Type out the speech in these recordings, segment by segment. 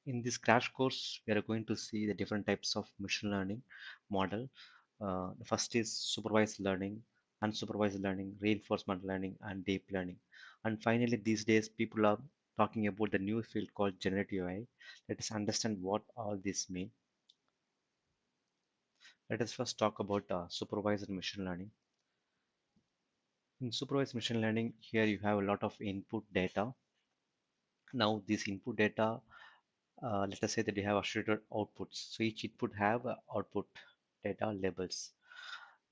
In this crash course, we are going to see the different types of machine learning model. The first is supervised learning, unsupervised learning, reinforcement learning, and deep learning. And finally, these days, people are talking about the new field called generative AI. Let us understand what all this mean. Let us first talk about supervised machine learning. In supervised machine learning, here you have a lot of input data. Now, this input data, let us say that you have associated outputs. So each input have output data labels.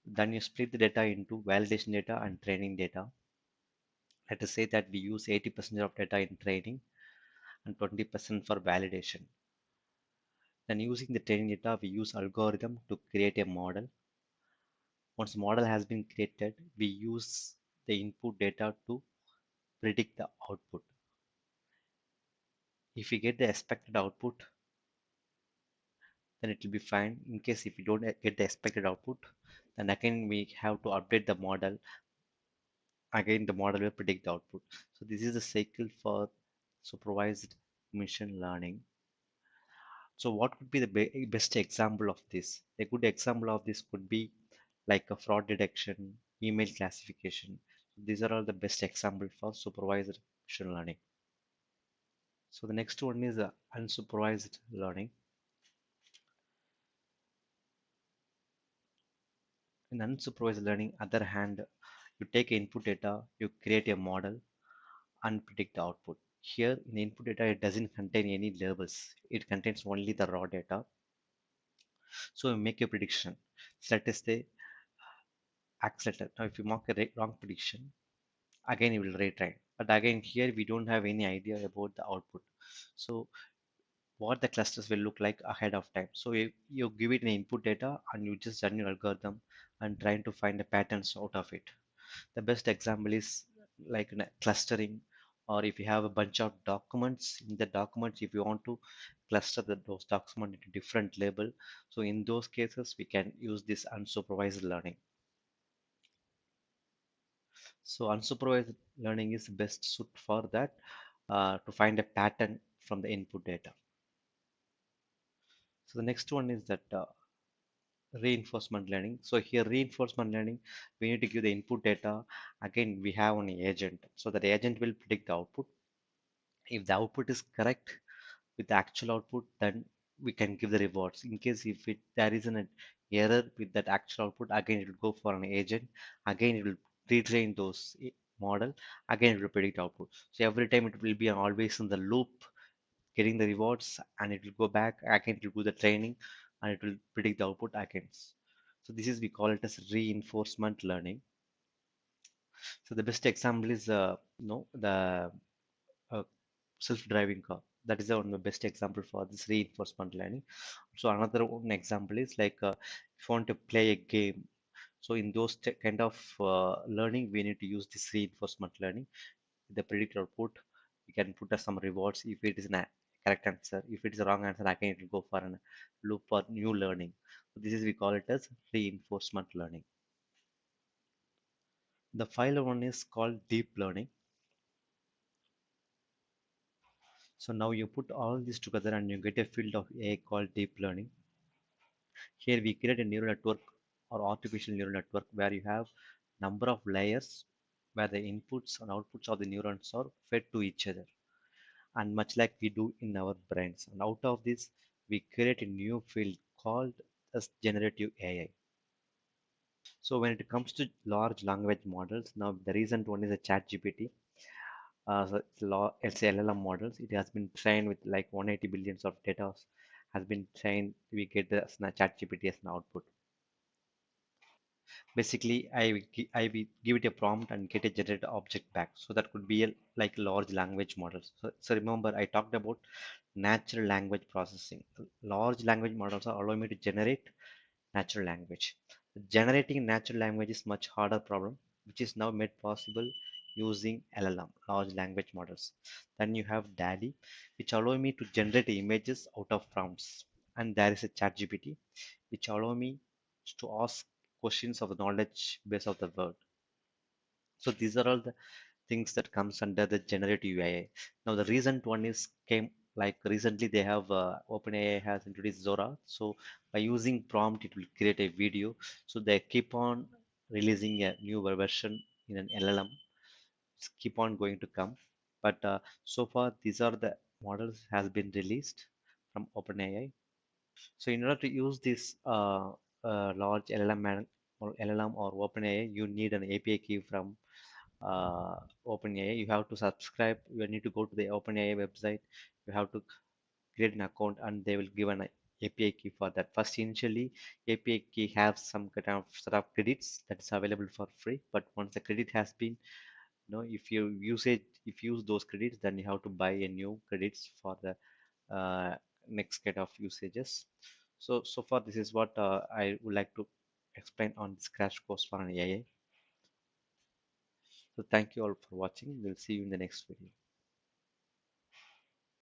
Then you split the data into validation data and training data. Let us say that we use 80% of data in training and 20% for validation. Then using the training data, we use algorithm to create a model. Once the model has been created, we use the input data to predict the output. If we get the expected output, then it will be fine. In case if we don't get the expected output, then again we have to update the model. Again, the model will predict the output. So this is the cycle for supervised machine learning. So what could be the best example of this? A good example of this could be like a fraud detection, email classification. These are all the best example for supervised machine learning. So the next one is unsupervised learning. In unsupervised learning, other hand, you take input data, you create a model and predict the output. Here in the input data, it doesn't contain any labels. It contains only the raw data. So you make a prediction. So let us say accelerator. Now if you mark a wrong prediction, again you will retrain. But again here we don't have any idea about the output. So what the clusters will look like ahead of time. So you give it an input data and you just run your algorithm and trying to find the patterns out of it. The best example is like clustering, or if you have a bunch of documents, in the documents if you want to cluster those documents into different label, so in those cases we can use this unsupervised learning. So unsupervised learning is best suit for that, to find a pattern from the input data. So the next one is that reinforcement learning. So here reinforcement learning, we need to give the input data. Again, we have an agent. So that agent will predict the output. If the output is correct with the actual output, then we can give the rewards. In case if there is an error with that actual output, again it will go for an agent. Again it will retrain those model. Again it will predict output. So every time it will be always in the loop, getting the rewards, and it will go back again. It will do the training, and it will predict the output again. So this is we call it as reinforcement learning. So the best example is the uh, self-driving car. That is one of the best example for this reinforcement learning. So another one example is like if you want to play a game. So in those kind of learning, we need to use this reinforcement learning. The predicted output, we can put some rewards if it is a correct answer. If it is a wrong answer, again it will go for a loop for new learning. So this is we call it as reinforcement learning. The final one is called deep learning. So now you put all this together and you get a field of AI called deep learning. Here we create a neural network or artificial neural network where you have number of layers where the inputs and outputs of the neurons are fed to each other, and much like we do in our brains. And out of this, we create a new field called as generative AI. So when it comes to large language models, now the recent one is a ChatGPT. So it's LLM models. It has been trained with like 180 billions of data has been trained. We get the ChatGPT as an output. Basically I will give it a prompt and get a generated object back. So that could be like large language models. So remember I talked about natural language processing. Large language models are allowing me to generate natural language. Generating natural language is much harder problem, which is now made possible using LLM, large language models. Then you have DALI, which allow me to generate images out of prompts. And there is a ChatGPT, which allow me to ask questions of the knowledge base of the world. So these are all the things that comes under the generative AI. Now the recent one is came Like recently they have OpenAI has introduced Zora. So by using prompt it will create a video. So they keep on releasing a new version in an LLM. It's keep on going to come, but so far these are the models has been released from OpenAI. So in order to use this large or LLM or OpenAI, you need an API key from OpenAI. You have to subscribe. You need to go to the OpenAI website. You have to create an account, and they will give an API key for that. First, initially, API key have some kind of set of credits that is available for free. But once the credit has been, if you use those credits, then you have to buy a new credits for the uh, next set of usages. So far, this is what I would like to explain on this crash course for an AI. So thank you all for watching. We'll see you in the next video.